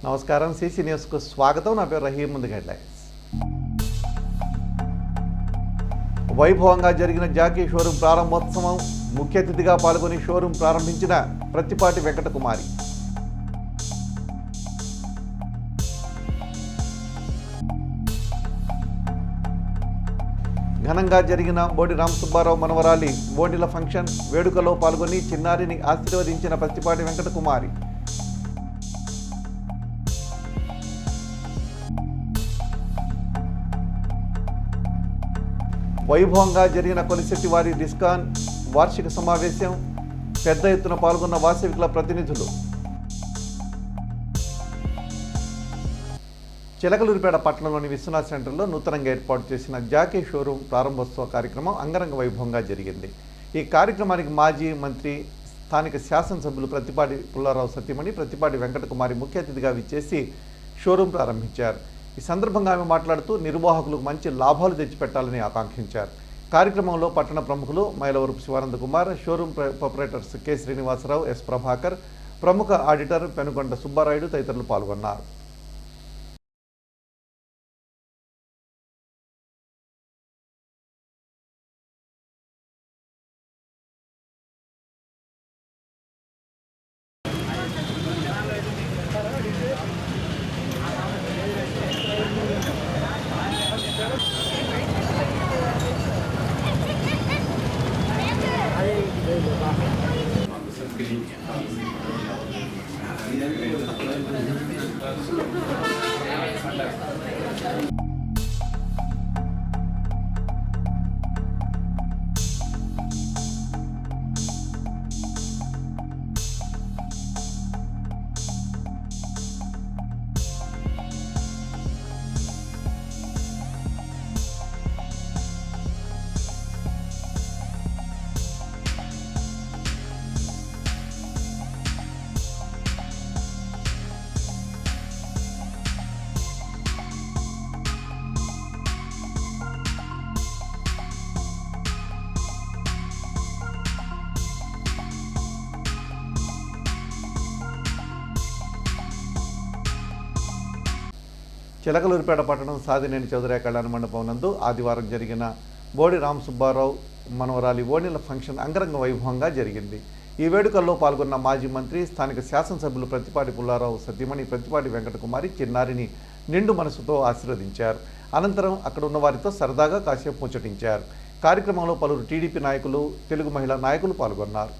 నమస్కారం సిసి న్యూస్కు స్వాగతం. నా పేరు రహీం. ముందుగా హెడ్లైన్స్. వైభవంగా జరిగిన జాకీ షోరూం ప్రారంభోత్సవం. ముఖ్య అతిథిగా పాల్గొని షోరూం ప్రారంభించిన ప్రత్తిపాటి వెంకటకుమారి. ఘనంగా జరిగిన బోడి రామసుబ్బారావు మనవరాలి బోడిల ఫంక్షన్ వేడుకలో పాల్గొని చిన్నారిని ఆశీర్వదించిన ప్రత్తిపాటి వెంకటకుమారి. వైభవంగా జరిగిన కొలిశెట్టి వారి డిస్కాన్ వార్షిక సమావేశం. పెద్ద ఎత్తున పాల్గొన్న వాసవికుల ప్రతినిధులు. చిలకలూరిపేట పట్టణంలోని విశ్వనాథ్ సెంటర్లో నూతనంగా ఏర్పాటు చేసిన జాకీ షోరూం ప్రారంభోత్సవ కార్యక్రమం అంగరంగ వైభవంగా జరిగింది. ఈ కార్యక్రమానికి మాజీ మంత్రి, స్థానిక శాసనసభ్యులు ప్రత్తిపాటి పుల్లారావు సతీమణి ప్రత్తిపాటి వెంకటకుమారి ముఖ్య అతిథిగా విచ్చేసి షోరూం ప్రారంభించారు. ఈ సందర్భంగా ఆమె మాట్లాడుతూ నిర్వాహకులకు మంచి లాభాలు తెచ్చిపెట్టాలని ఆకాంక్షించారు. కార్యక్రమంలో పట్టణ ప్రముఖులు Mylavarapu Sivananda Kumar, showroom proprietors K Srinivasarao, S Prabhakar, ప్రముఖ ఆడిటర్ పెనుగొండ సుబ్బారాయుడు తదితరులు పాల్గొన్నారు. చిలకలూరిపేట పట్టణం సాదినేని చౌదరి కళ్యాణ మండపం నందు ఆదివారం జరిగిన బోడి రామసుబ్బారావు మనవరాలి ఓణిల ఫంక్షన్ అంగరంగ వైభవంగా జరిగింది. ఈ వేడుకల్లో పాల్గొన్న మాజీ మంత్రి, స్థానిక శాసనసభ్యులు ప్రత్తిపాటి పుల్లారావు సతీమణి ప్రత్తిపాటి వెంకటకుమారి చిన్నారిని నిండు మనసుతో ఆశీర్వదించారు. అనంతరం అక్కడ ఉన్న వారితో సరదాగా కాసేపు ముచ్చటించారు. కార్యక్రమంలో పలువురు టీడీపీ నాయకులు, తెలుగు మహిళా నాయకులు పాల్గొన్నారు.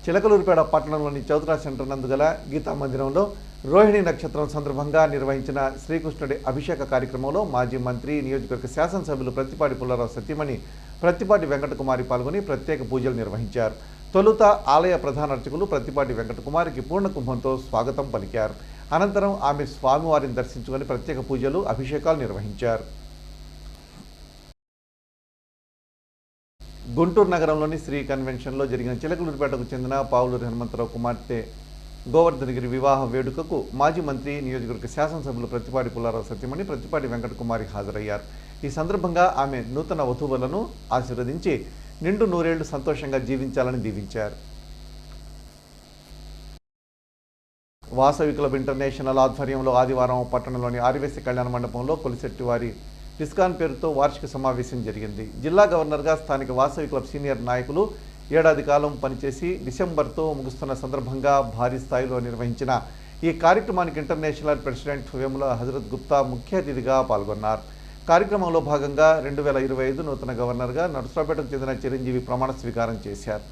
చిలకలూరిపేట పట్టణంలోని చౌత్రా సెంటర్ నందు గల గీతా మందిరంలో రోహిణి నక్షత్రం సందర్భంగా నిర్వహించిన శ్రీకృష్ణుడి అభిషేక కార్యక్రమంలో మాజీ మంత్రి నియోజకవర్గ శాసనసభ్యులు ప్రత్తిపాటి పుల్లారావు సతీమణి ప్రత్తిపాటి వెంకటకుమారి పాల్గొని ప్రత్యేక పూజలు నిర్వహించారు. తొలుత ఆలయ ప్రధాన అర్చకులు ప్రత్తిపాటి వెంకటకుమారికి పూర్ణ కుంభంతో స్వాగతం పలికారు. అనంతరం ఆమె స్వామివారిని దర్శించుకొని ప్రత్యేక పూజలు అభిషేకాలు నిర్వహించారు. గుంటూరు నగరంలోని శ్రీ కన్వెన్షన్లో జరిగిన చిలకలూరిపేటకు చెందిన పావులూరి హనుమంతరావు కుమార్తె గోవర్ధనగిరి వివాహ వేడుకకు మాజీ మంత్రి నియోజకవర్గ శాసనసభ్యులు ప్రత్తిపాటి పుల్లారావు సతీమణి ప్రత్తిపాటి వెంకటకుమారి హాజరయ్యారు. ఈ సందర్భంగా ఆమె నూతన వధువులను ఆశీర్వదించి నిండు నూరేళ్లు సంతోషంగా జీవించాలని దీవించారు. వాసవి క్లబ్ ఇంటర్నేషనల్ ఆధ్వర్యంలో ఆదివారం పట్టణంలోని ఆర్యవేశ కళ్యాణ మండపంలో కొలిశెట్టి వారి ఇస్కాన్ పేరుతో వార్షిక సమావేశం జరిగింది. జిల్లా గవర్నర్గా స్థానిక వాసవి క్లబ్ సీనియర్ నాయకులు ఏడాది కాలం పనిచేసి డిసెంబర్తో ముగుస్తున్న సందర్భంగా భారీ స్థాయిలో నిర్వహించిన ఈ కార్యక్రమానికి ఇంటర్నేషనల్ ప్రెసిడెంట్ వేముల హజరత్ గుప్తా ముఖ్య అతిథిగా పాల్గొన్నారు. కార్యక్రమంలో భాగంగా 2025 నూతన గవర్నర్గా నర్సరావుపేటకు చెందిన చిరంజీవి ప్రమాణ స్వీకారం చేశారు.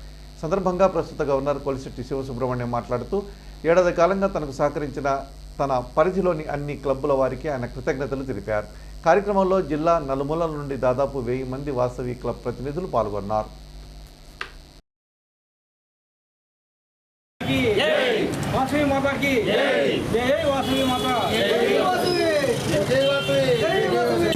సందర్భంగా ప్రస్తుత గవర్నర్ కొలిశెట్టి శివసుబ్రహ్మణ్యం మాట్లాడుతూ ఏడాది కాలంగా తనకు సహకరించిన తన పరిధిలోని అన్ని క్లబ్బుల వారికి ఆయన కృతజ్ఞతలు తెలిపారు. కార్యక్రమంలో జిల్లా నలుమూలల నుండి దాదాపు 1000 మంది వాసవి క్లబ్ ప్రతినిధులు పాల్గొన్నారు. वासवी माता की जय वासवी माता जय वासवी जय वासवी जय वासवी।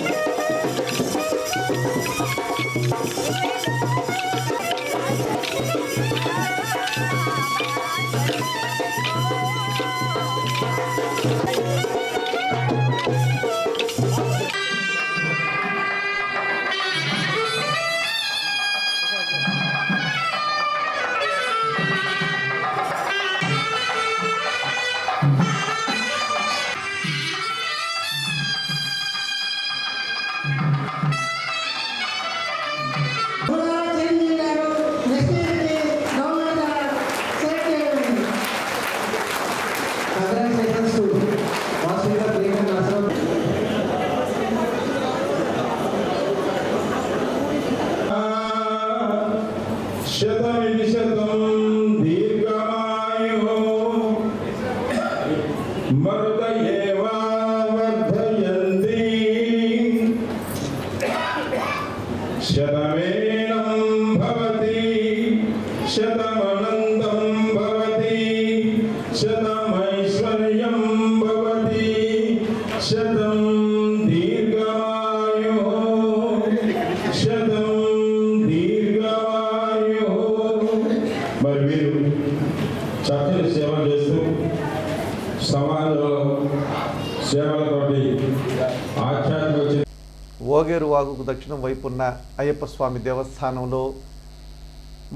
చక్కని సేవలు చేస్తూ సమాజంలో సేవలతోటి ఆధ్యాత్మిక ఓగేరు వాగుకు దక్షిణం వైపున్న అయ్యప్ప స్వామి దేవస్థానంలో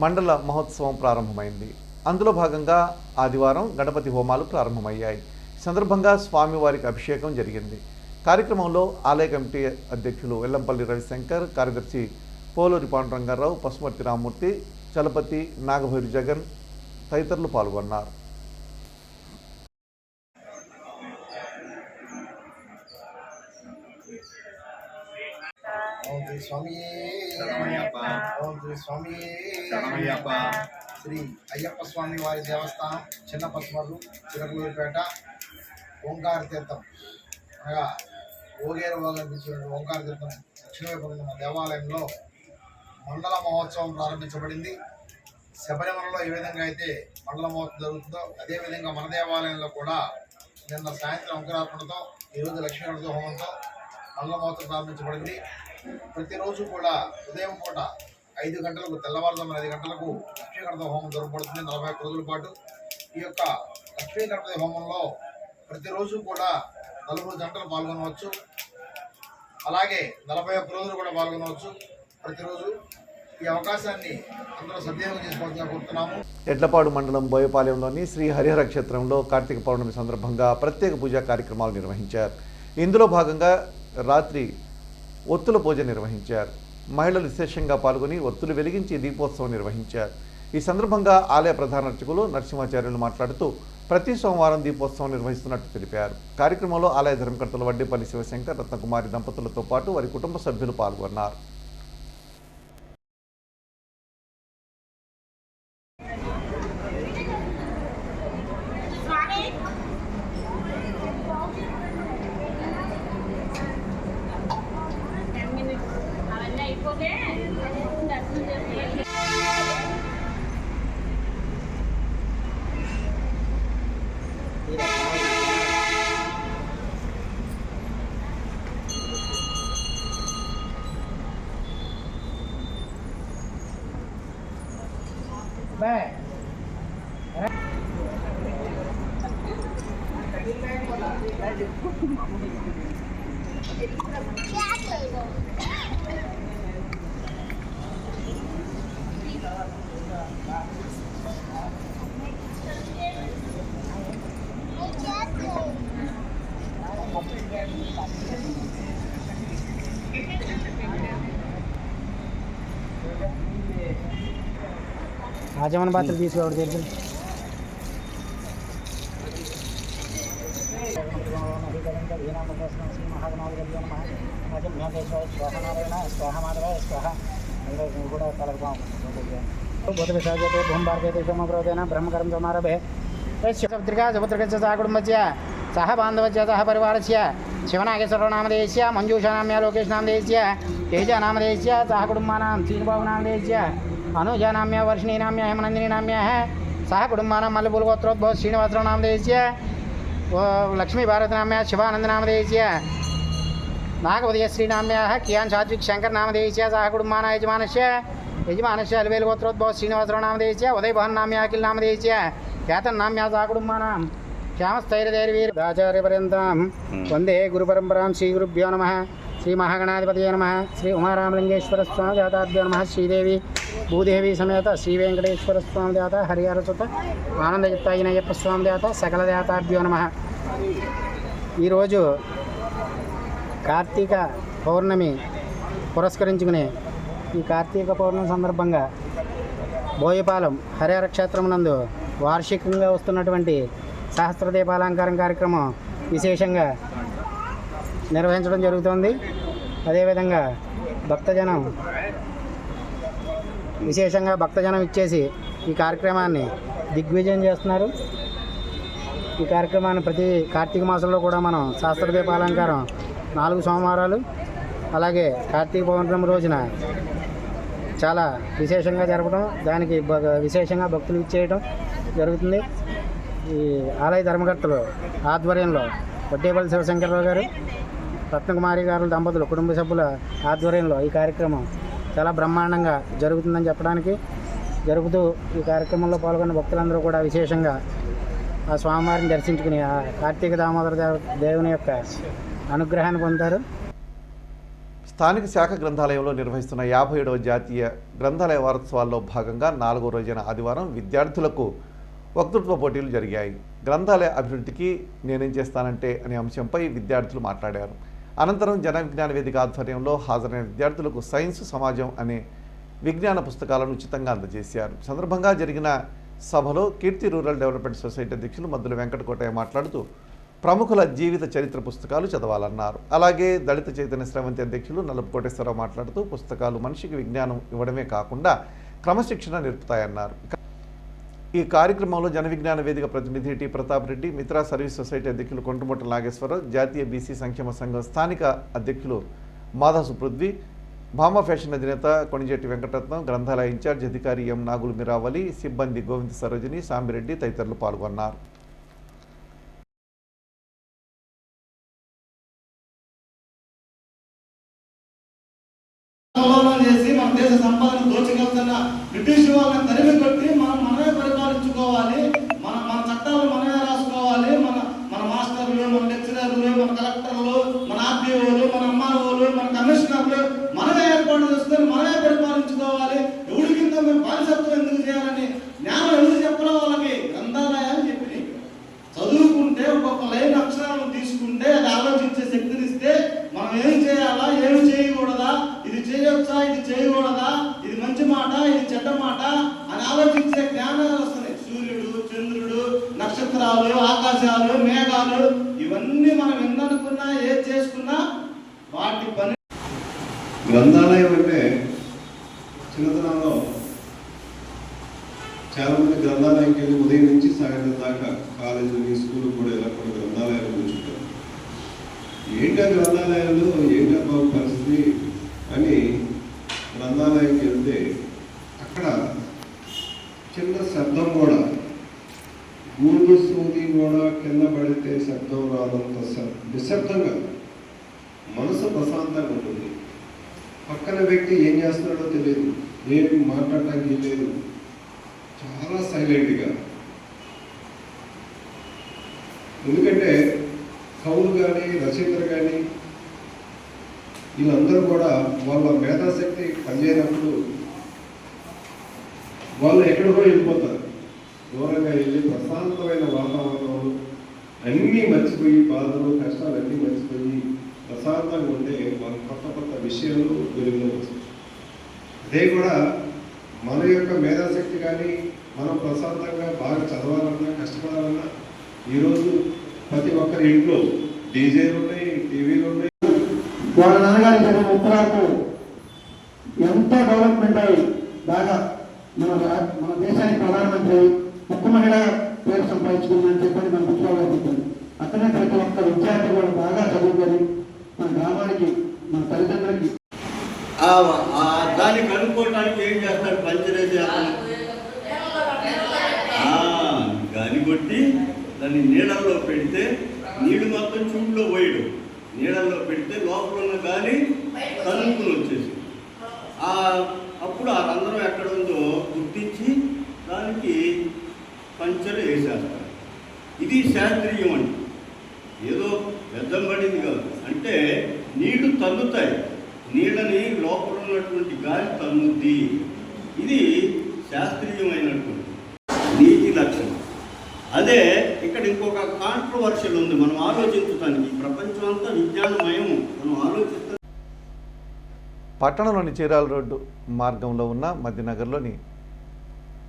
మండల మహోత్సవం ప్రారంభమైంది. అందులో భాగంగా ఆదివారం గణపతి హోమాలు ప్రారంభమయ్యాయి. ఈ సందర్భంగా స్వామివారికి అభిషేకం జరిగింది. కార్యక్రమంలో ఆలయ కమిటీ అధ్యక్షులు వెల్లంపల్లి రవిశంకర్, కార్యదర్శి పోలూరి పాండురంగారావు, పసుమర్తి రామూర్తి, చలపతి, నాగభైరు జగన్ తదితరులు పాల్గొన్నారు. ఓం శ్రీ స్వామి శ్రీ అయ్యప్ప స్వామి వారి దేవస్థానం చిన్న పసుమర్రు చిలకలూరిపేట ఓంకార తీర్థం అనగా ఓగేరు కనిపించినటువంటి ఓంకార తీర్థం దక్షిణవైపు ఉన్న దేవాలయంలో మండల మహోత్సవం ప్రారంభించబడింది. శబరిమలలో ఏ విధంగా అయితే మండల మహోత్సవం జరుగుతుందో అదేవిధంగా మన దేవాలయంలో కూడా నిన్న సాయంత్రం అంకురార్పణతో ఈరోజు లక్ష్మీగణపతి హోమంతో మండల మహోత్సవం ప్రారంభించబడింది. ప్రతిరోజు కూడా ఉదయం పూట 5 గంటలకు తెల్లవారుజామున 5 గంటలకు లక్ష్మీగణపతి హోమం జరగబడుతుంది 41 రోజుల పాటు. ఈ యొక్క లక్ష్మీగణపతి హోమంలో ప్రతిరోజు కూడా 40 గంటలు పాల్గొనవచ్చు. అలాగే 41 రోజులు కూడా పాల్గొనవచ్చు. ప్రతిరోజు ఈ అవకాశాన్ని అందరూ సద్వినియోగం చేసుకోవాలని కోరుతున్నాము. ఎడ్లపాడు మండలం బోయపాలెంలోని శ్రీ హరిహర క్షేత్రంలో కార్తీక పౌర్ణమి సందర్భంగా ప్రత్యేక పూజా కార్యక్రమాలు నిర్వహించారు. ఇందులో భాగంగా రాత్రి ఒత్తుల పూజ నిర్వహించారు. మహిళలు విశేషంగా పాల్గొని ఒత్తులు వెలిగించి దీపోత్సవం నిర్వహించారు. ఈ సందర్భంగా ఆలయ ప్రధాన అర్చకులు నరసింహాచార్యులు మాట్లాడుతూ ప్రతి సోమవారం దీపోత్సవం నిర్వహిస్తున్నట్టు తెలిపారు. కార్యక్రమంలో ఆలయ ధర్మకర్తలు వడ్డేపల్లి శివశంకర్, రత్నకుమారి దంపతులతో పాటు వారి కుటుంబ సభ్యులు పాల్గొన్నారు. ఆజమన పాత్ర తీసుకోవడం తెలుసు కూడా భూత విసర్జతే భూమి భారతే సోమప్రవదేన బ్రహ్మకరం సమారభే సుభద్రికా సుభద్రగచ్చ సహ కుటుంబస్య సహ బాంధవస్య సహ పరివారస్య శివనాగేశ్వరనామధేయస్య మంజూషానామ్య లోకేష్నామధేయస్య తేజనామధేయస్య సహ కుటుంబానాం శ్రీబాబునామధేయస్య అనుజానామ్య వర్షిణీనామ్య హేమనందిनीनाम्य सह कुटुंबानां मल्लपुलगोत्रोद्भव श्रीनिवासरावनामधेयस्य लक्ष्मी भारतनाम्य शिवानन्दनामधेयस्य नागवदयश्रीनाम्याः कियान् सात्विक शङ्करनामधेयस्य सह कुटुंबानां यजमानस्य अलवेलगोत्रोद्भव श्रीनिवासरावनामधेयस्य उदयभवन्नाम्य अखिलनामधेयस्य ख्यातन्नाम्या सह कुटुंबानां श्यामस्थैर्यदैर्वीराचार्यपर्यन्तां वन्दे गुरुपरम्परां श्रीगुरुभ्यो नमः श्री महागणाधिपतये नमः श्री उमारामलिंगेश्वर स्वामी देवताभ्यो नमः श्रीदेवी भूदेवी समेत श्री वेंकटेश्वर स्वामी देवता हरिहरसुत आनंदयुक्तायनय्यप्प स्वामी देवता सकल देवताभ्यो नमः ఈరోజు కార్తీక పౌర్ణమి పురస్కరించుకునే ఈ కార్తీక పౌర్ణమి సందర్భంగా బోయపాలెం హరిహర క్షేత్రమునందు వార్షికంగా వస్తున్నటువంటి సహస్రదీపాలంకారం కార్యక్రమం విశేషంగా నిర్వహించడం జరుగుతుంది. అదేవిధంగా విశేషంగా భక్తజనం ఇచ్చేసి ఈ కార్యక్రమాన్ని దిగ్విజయం చేస్తున్నారు. ఈ కార్యక్రమాన్ని ప్రతి కార్తీక మాసంలో కూడా మనం సహస్రదీపాలంకారం 4 సోమవారాలు అలాగే కార్తీక పౌర్ణమి రోజున చాలా విశేషంగా జరపడం, దానికి విశేషంగా భక్తులు ఇచ్చేయడం జరుగుతుంది. ఈ ఆలయ ధర్మకర్తలు ఆధ్వర్యంలో వడ్డేపల్లి శివశంకరరావు గారు, రత్నకుమారి గారు దంపతులు కుటుంబ సభ్యుల ఆధ్వర్యంలో ఈ కార్యక్రమం చాలా బ్రహ్మాండంగా జరుగుతుందని చెప్పడానికి జరుగుతూ ఈ కార్యక్రమంలో పాల్గొన్న భక్తులందరూ కూడా విశేషంగా ఆ స్వామివారిని దర్శించుకుని ఆ కార్తీక దామోదర దేవుని యొక్క అనుగ్రహాన్ని పొందుతారు. స్థానిక శాఖ గ్రంథాలయంలో నిర్వహిస్తున్న 57వ జాతీయ గ్రంథాలయ వారోత్సవాల్లో భాగంగా 4వ రోజైన ఆదివారం విద్యార్థులకు వక్తృత్వ పోటీలు జరిగాయి. గ్రంథాలయ అభివృద్ధికి నేనేం చేస్తానంటే అనే అంశంపై విద్యార్థులు మాట్లాడారు. అనంతరం జన విజ్ఞాన వేదిక ఆధ్వర్యంలో హాజరైన విద్యార్థులకు సైన్స్ సమాజం అనే విజ్ఞాన పుస్తకాలను ఉచితంగా అందజేశారు. సందర్భంగా జరిగిన సభలో కీర్తి రూరల్ డెవలప్మెంట్ సొసైటీ అధ్యక్షులు మద్దుల వెంకటకోటయ్య మాట్లాడుతూ ప్రముఖుల జీవిత చరిత్ర పుస్తకాలు చదవాలన్నారు. అలాగే దళిత చైతన్య స్రవంతి అధ్యక్షులు నలుపు కోటేశ్వరరావు మాట్లాడుతూ పుస్తకాలు మనిషికి విజ్ఞానం ఇవ్వడమే కాకుండా క్రమశిక్షణ నేర్పుతాయన్నారు. ఈ కార్యక్రమంలో జన విజ్ఞాన వేదిక ప్రతినిధి T Pratap Reddy, Mitra service society అధ్యక్షులు కొంటుమూట నాగేశ్వరరావు, జాతీయ బీసీ సంక్షేమ సంఘం స్థానిక అధ్యక్షులు మాధవ్ సుపృథ్వీ, భామ ఫ్యాషన్ అధినేత కొణిజేటి వెంకటరత్నం, గ్రంథాలయ ఇన్ఛార్జ్ అధికారి ఎం నాగులు మిరావలి, సిబ్బంది గోవింద్ సరోజిని, సాంబిరెడ్డి తదితరులు పాల్గొన్నారు. చేసి మన దేశ సంపదను దోచుకెళ్తున్న బ్రిటిష్ వాళ్ళని తరిమి కొట్టి మనమే పరిపాలించుకోవాలి, మన చట్టాలు మనమే రాసుకోవాలి, మన మాస్టర్లు, మన లెక్చరర్లు, మన కలెక్టర్లు, మన ఆర్టీఓలు, మన ఎంఆర్ఓలు, మన కమిషనర్లు మనమే ఏర్పాటు చేసుకొని మనమే పరిపాలించుకోవాలి. ఎవరి కింద మేము బానిసత్వం ఎందుకు చేయాలని జ్ఞానం ఎందుకు చెప్పడం వాళ్ళకి గ్రంథాలయాలు చెప్పి చదువుకుంటే ఒక్కొక్క లైన్ అక్షరాలను తీసుకుంటే అది ఆలోచించే శక్తినిస్తే మనం ఏం చేయాలా, ఏమి చేయకూడదా, ఇది చేయొచ్చా, ఇది చేయకూడదా, ఇది మంచి మాట, ఇది చెడ్డ మాట అని ఆలోచించే జ్ఞానాలు వస్తున్నాయి. సూర్యుడు, చంద్రుడు, నక్షత్రాలు, ఆకాశాలు, మేఘాలు ఇవన్నీ మనం ఎన్ననుకున్నా ఏది చేసుకున్నా వాటి పని. గ్రంథాలయం అంటే చిన్నతనంలో చాలా మంది గ్రంథాలయంకి వెళ్ళి ఉదయం నుంచి సాయంత్రం దాకా కాలేజీకి స్కూల్ కూడా ఇలా కొన్ని గ్రంథాలయాలు కూర్చుంటారు. ఏంటా గ్రంథాలయాలు, ఏంటా బాబు పరిస్థితి అని గ్రంథాలయంకి వెళ్తే అక్కడ చిన్న శబ్దం కూడా, గూడు సూది కూడా కింద పడితే శబ్దం రాదంత నిశ్శబ్దంగా మనసు ప్రశాంతంగా ఉంటుంది. పక్కన వ్యక్తి ఏం చేస్తున్నాడో తెలియదు, ఏం మాట్లాడటానికి లేదు. చాలా సైలెంట్గా. ఎందుకంటే కవులు కానీ రచయితలు కానీ వీళ్ళందరూ కూడా వాళ్ళ మేధాశక్తి పనిచేయనప్పుడు వాళ్ళు ఎక్కడికో వెళ్ళిపోతారు. దూరంగా వెళ్ళి ప్రశాంతమైన వాతావరణంలో అన్నీ మర్చిపోయి, బాధలు కష్టాలు అన్నీ మర్చిపోయి ప్రశాంతంగా ఉంటే వాళ్ళు కొత్త కొత్త విషయాలు వెలుగులో వస్తాయి. అదే కూడా మన యొక్క మేధాశక్తి కానీ మనం ప్రశాంతంగా బాగా చదవాలన్నా కష్టపడాలన్నా ఈరోజు ప్రతి ఒక్కరి ఇంట్లో డీజేలు ఉన్నాయి, టీవీలు ఉన్నాయి. వాళ్ళ నాన్నగారి జరిగిన ఉత్తరాలకు ఎంతో డెవలప్మెంట్ అయ్యి బాగా మన దేశానికి ప్రధానమంత్రి ఒక్క మహిళ పేరు సంపాదించుకుందని చెప్పని మన పుస్తకాలు చెప్తారు. అతనే ప్రతి ఒక్క విద్యార్థి కూడా బాగా చదువుకొని మన గ్రామానికి, మన తల్లిదండ్రులకి దాన్ని కనుక్కోవడానికి ఏం చేస్తాడు? పంచరేసి గాలి కొట్టి దాన్ని నీళ్ళల్లో పెడితే నీళ్ళు మొత్తం చూపులో పోయాడు. నీళ్ళల్లో పెడితే లోపల ఉన్న గాలి తలుపులు వచ్చేసి అప్పుడు ఆ రంధ్రం ఎక్కడ ఉందో గుర్తించి దానికి పంచర్ వేసేస్తారు. ఇది శాస్త్రీయం అంటే ఏదో వ్యర్థం పడింది కాదు. అంటే నీళ్లు తన్నుతాయి, నీళ్ళని లోపల ఉన్నటువంటి గాలి తన్నుద్ది. ఇది శాస్త్రీయమైనటువంటి నీతి లక్షణం. అదే ఇక్కడ ఇంకొక కాంట్రవర్షియల్ ఉంది మనం ఆలోచించడానికి. ప్రపంచం అంతా విజ్ఞానమయం. మనం ఆలోచిస్తాం. పట్టణంలోని చీరాల రోడ్డు మార్గంలో ఉన్న మధ్యనగర్లోని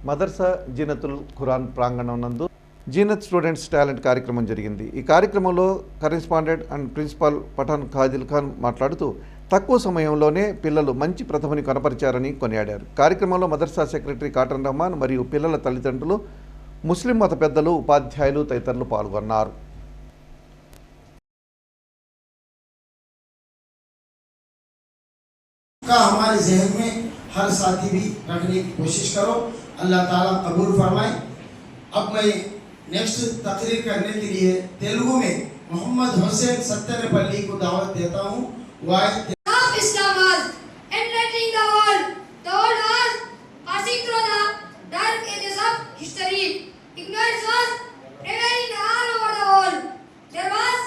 మదర్సా జీనతుల్ ఖురాన్ ప్రాంగణం నందు జీనత్ స్టూడెంట్స్ టాలెంట్ కార్యక్రమం జరిగింది. ఈ కార్యక్రమంలో correspondent and principal Pathan Khazil Khan మాట్లాడుతూ తక్కువ సమయంలోనే పిల్లలు మంచి ప్రతిభని కనపరిచారని కొనియాడారు. కార్యక్రమంలో మదర్సా సెక్రటరీ కాటన్ రహమాన్ మరియు పిల్లల తల్లిదండ్రులు, ముస్లిం మత పెద్దలు, ఉపాధ్యాయులు తదితరులు పాల్గొన్నారు. हमारे जहन में हर साथी भी रखने की कोशिश करो, अल्लाह ताला कबूल फरमाए। अब मैं नेक्स्ट तकरीर करने के लिए तेलुगु में मोहम्मद हुसैन सत्तरपल्ली को दावत देता हूँ. Islam was enlightening the world. The world was passing through the dark ages of history. Ignorance was prevailing all over the world. There was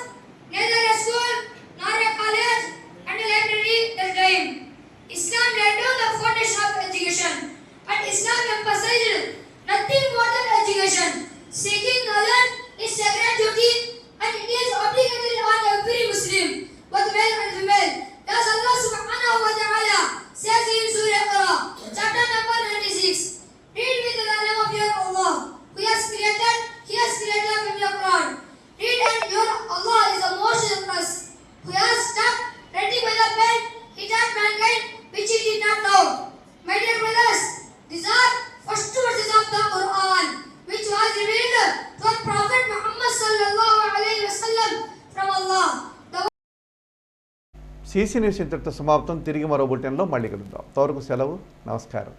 neither a school nor a college and a library at the time. Islam laid down the foundation of education, and Islam emphasized nothing more than education. Seeking knowledge is sacred duty, and it is obligatory on every Muslim, both male and female. Thus Allah subhanahu wa ta'ala says in Surah Al-Qur'an, chapter number 96, read with the name of your Allah, who has created from your Quran. Read, and your Allah is the most generous, who has stopped writing by the pen he taught mankind, which he did not know. My dear brothers, these are first verses of the Quran, which was revealed to our Prophet Muhammad sallallahu alaihi wasallam from Allah. CC news ఇంతటితో సమాప్తం. తిరిగి మరో బులెటిన్లో మళ్ళీ కలుద్దాం. అంతవరకు సెలవు. నమస్కారం.